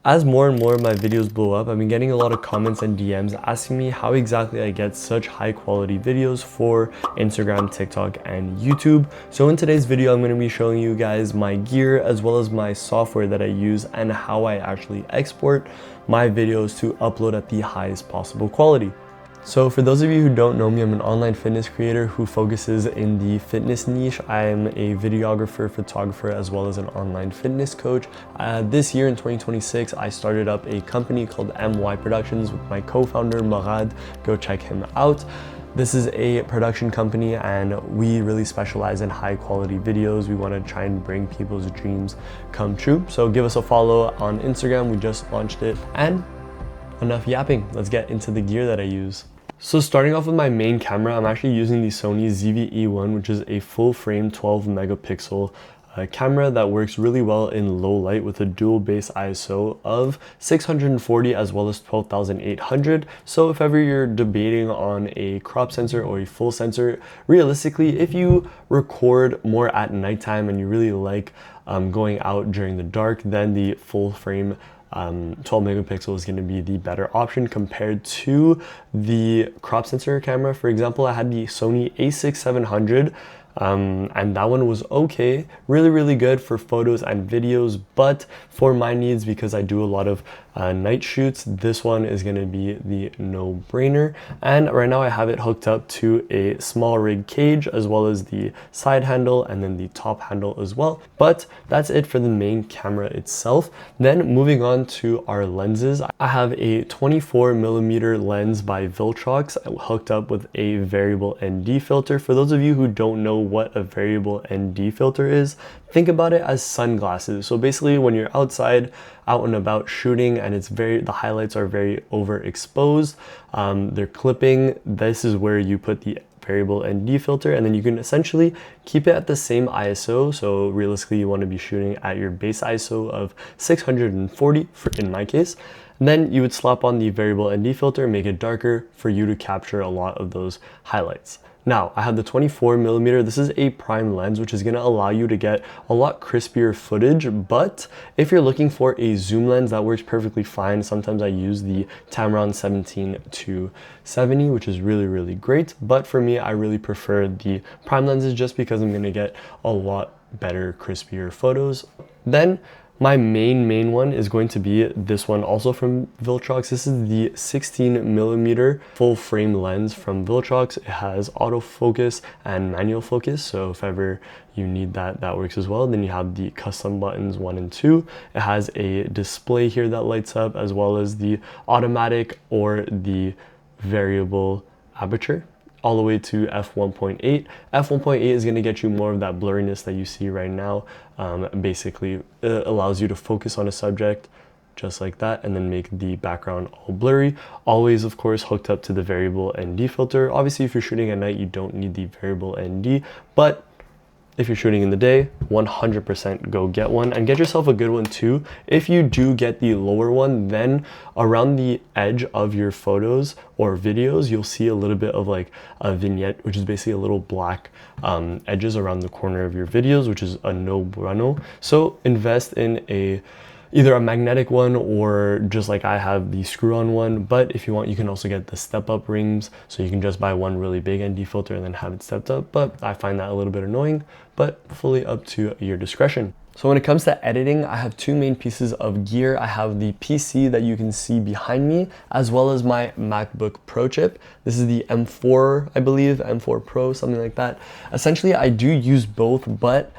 As more and more of my videos blow up, I've been getting a lot of comments and DMs asking me how exactly I get such high quality videos for Instagram, TikTok, and YouTube. So in today's video, I'm going to be showing you guys my gear as well as my software that I use and how I actually export my videos to upload at the highest possible quality. So for those of you who don't know me, I'm an online fitness creator who focuses in the fitness niche. I'm a videographer, photographer, as well as an online fitness coach. This year in 2026, I started up a company called MY Productions with my co-founder Murad. Go check him out. This is a production company and we really specialize in high quality videos. We want to try and bring people's dreams come true. So give us a follow on Instagram. We just launched it. And enough yapping, let's get into the gear that I use. So starting off with my main camera, I'm actually using the Sony ZV-E1, which is a full frame 12 megapixel camera that works really well in low light with a dual base ISO of 640 as well as 12,800. So if ever you're debating on a crop sensor or a full sensor, realistically, if you record more at nighttime and you really like going out during the dark, then the full frame 12 megapixel is going to be the better option compared to the crop sensor camera. For example, I had the Sony a6-700 and that one was okay, really good for photos and videos, but for my needs, because I do a lot of night shoots, this one is going to be the no-brainer. And right now I have it hooked up to a small rig cage as well as the side handle and then the top handle as well. But that's it for the main camera itself. Then moving on to our lenses, I have a 24mm lens by Viltrox hooked up with a variable ND filter. For those of you who don't know what a variable ND filter is, think about it as sunglasses. So basically when you're outside, out and about shooting and the highlights are very overexposed, they're clipping, this is where you put the variable ND filter, and then you can essentially keep it at the same ISO. So realistically, you want to be shooting at your base ISO of 640 in my case. And then you would slap on the variable ND filter, make it darker for you to capture a lot of those highlights. Now, I have the 24mm. This is a prime lens, which is going to allow you to get a lot crispier footage. But if you're looking for a zoom lens, that works perfectly fine. Sometimes I use the Tamron 17-70, which is really great. But for me, I really prefer the prime lenses just because I'm going to get a lot better, crispier photos. Then my main one is going to be this one, also from Viltrox. This is the 16mm full frame lens from Viltrox. It has autofocus and manual focus, so if ever you need that, that works as well. Then you have the custom buttons 1 and 2. It has a display here that lights up, as well as the automatic or the variable aperture, all the way to f1.8. f1.8 is going to get you more of that blurriness that you see right now. Basically, it allows you to focus on a subject just like that and then make the background all blurry. Always, of course, hooked up to the variable ND filter. Obviously, if you're shooting at night, you don't need the variable ND, but if you're shooting in the day, 100% go get one, and get yourself a good one too. If you do get the lower one, then around the edge of your photos or videos, you'll see a little bit of like a vignette, which is basically a little black edges around the corner of your videos, which is a no-brainer. So invest in either a magnetic one or just like I have the screw-on one. But if you want, you can also get the step-up rings, so you can just buy one really big ND filter and then have it stepped up. But I find that a little bit annoying, but fully up to your discretion. So when it comes to editing, I have two main pieces of gear. I have the PC that you can see behind me, as well as my MacBook Pro chip. This is the M4, I believe, M4 Pro, something like that. Essentially, I do use both, but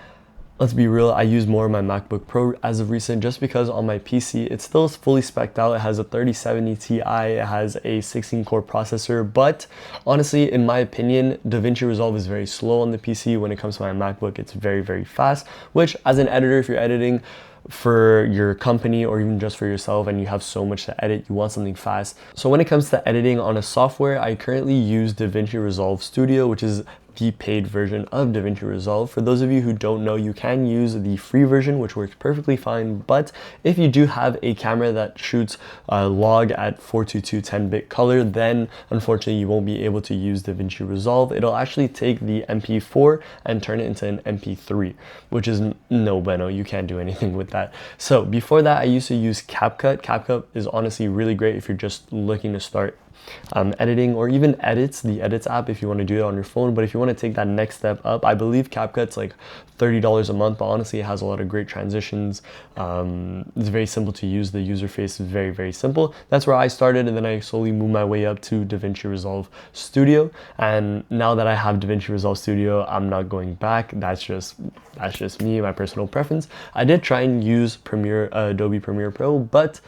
let's be real, I use more of my MacBook Pro as of recent, just because on my PC, it's still fully spec'd out. It has a 3070 Ti, it has a 16-core processor, but honestly, in my opinion, DaVinci Resolve is very slow on the PC. When it comes to my MacBook, it's very fast, which as an editor, if you're editing for your company or even just for yourself and you have so much to edit, you want something fast. So when it comes to editing on a software, I currently use DaVinci Resolve Studio, which is the paid version of DaVinci Resolve. For those of you who don't know, you can use the free version, which works perfectly fine, but if you do have a camera that shoots log at 422 10-bit color, then unfortunately you won't be able to use DaVinci Resolve. It'll actually take the MP4 and turn it into an MP3, which is no bueno. You can't do anything with that. So before that, I used to use CapCut. CapCut is honestly really great if you're just looking to start editing, or even the Edits app if you want to do it on your phone. But if you want to take that next step up, I believe CapCut's like $30 a month, but honestly it has a lot of great transitions. It's very simple to use. The user face is very, very simple. That's where I started, and then I slowly moved my way up to DaVinci Resolve Studio, and now that I have DaVinci Resolve Studio, I'm not going back. That's just me, my personal preference. I did try and use Adobe Premiere Pro, but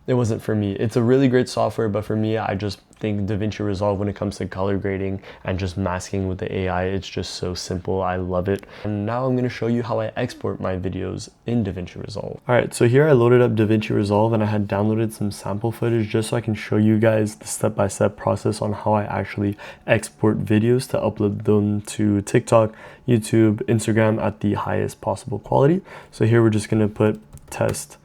it wasn't for me. It's a really great software, but for me, I just think DaVinci Resolve, when it comes to color grading and just masking with the AI, it's just so simple. I love it. And now I'm going to show you how I export my videos in DaVinci Resolve. All right, so here I loaded up DaVinci Resolve and I had downloaded some sample footage just so I can show you guys the step-by-step process on how I actually export videos to upload them to TikTok, YouTube, Instagram at the highest possible quality. So here we're just going to put test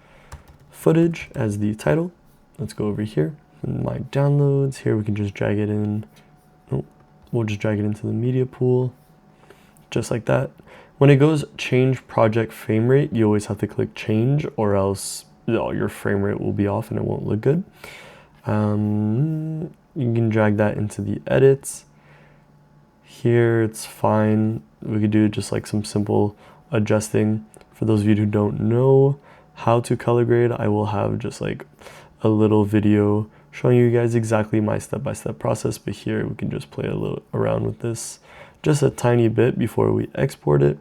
footage as the title. Let's go over here in my downloads. Here we can just drag it in. We'll just drag it into the media pool, just like that. When it goes change project frame rate, you always have to click change, or else your frame rate will be off and it won't look good. You can drag that into the edits. Here it's fine. We could do just like some simple adjusting. For those of you who don't know how to color grade, I will have just like a little video showing you guys exactly my step-by-step process, but here we can just play a little around with this just a tiny bit before we export it.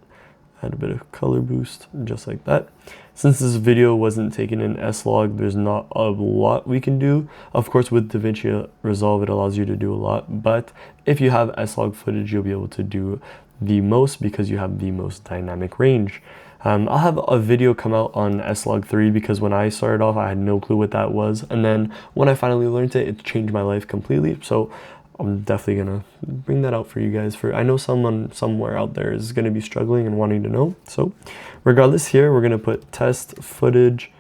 Add a bit of color boost, just like that. Since this video wasn't taken in S-Log, there's not a lot we can do. Of course, with DaVinci Resolve, it allows you to do a lot, but if you have S-Log footage, you'll be able to do the most because you have the most dynamic range. I'll have a video come out on S-Log 3 because when I started off, I had no clue what that was. And then when I finally learned it, it changed my life completely. So I'm definitely gonna bring that out for you guys. I know someone somewhere out there is gonna be struggling and wanting to know. So regardless, here we're gonna put test footage.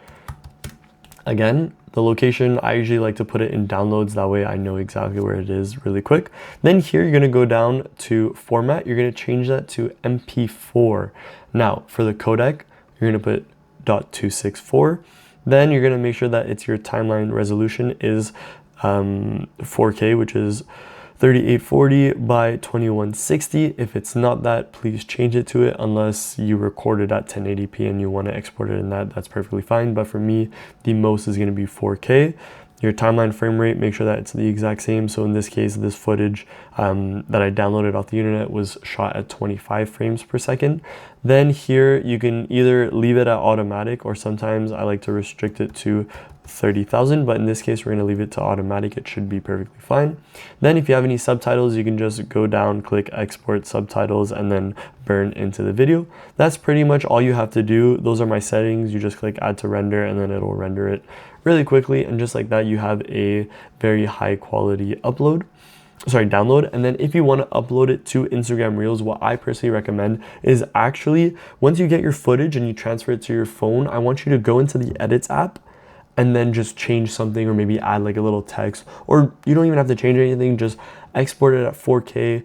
Again, the location, I usually like to put it in downloads. That way I know exactly where it is really quick. Then here you're gonna go down to format. You're gonna change that to MP4. Now for the codec, you're gonna put .264. Then you're gonna make sure that your timeline resolution is 4K, which is 3840 by 2160. If it's not that, please change it to it, unless you record it at 1080p and you want to export it in that's perfectly fine. But for me, the most is going to be 4K. Your timeline frame rate, make sure that it's the exact same. So in this case, this footage that I downloaded off the internet was shot at 25 frames per second. Then here you can either leave it at automatic, or sometimes I like to restrict it to 30,000, but in this case we're going to leave it to automatic. It should be perfectly fine. Then if you have any subtitles, you can just go down, click export subtitles, and then burn into the video. That's pretty much all you have to do. Those are my settings. You just click add to render and then it'll render it really quickly, and just like that you have a very high quality download. And then if you want to upload it to Instagram Reels, what I personally recommend is actually, once you get your footage and you transfer it to your phone, I want you to go into the Edits app and then just change something, or maybe add like a little text, or you don't even have to change anything, just export it at 4K,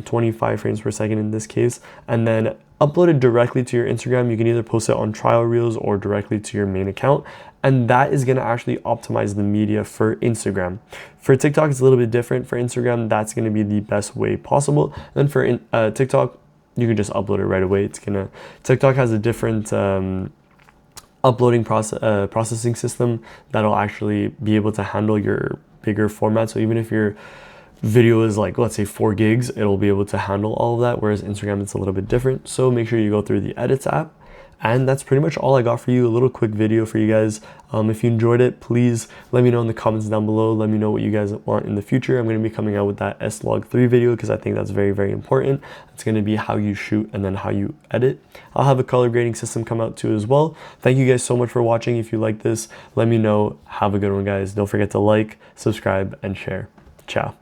25 frames per second in this case, and then upload it directly to your Instagram. You can either post it on trial reels or directly to your main account, and that is gonna actually optimize the media for Instagram. For TikTok, it's a little bit different. For Instagram, that's gonna be the best way possible. And for TikTok, you can just upload it right away. TikTok has a different uploading processing system that'll actually be able to handle your bigger format. So even if your video is like, let's say 4 gigs, it'll be able to handle all of that, whereas Instagram, it's a little bit different. So make sure you go through the Edits app. And that's pretty much all I got for you. A little quick video for you guys. If you enjoyed it, please let me know in the comments down below. Let me know what you guys want in the future. I'm going to be coming out with that S-Log 3 video because I think that's very, very important. It's going to be how you shoot and then how you edit. I'll have a color grading system come out too as well. Thank you guys so much for watching. If you like this, let me know. Have a good one, guys. Don't forget to like, subscribe, and share. Ciao.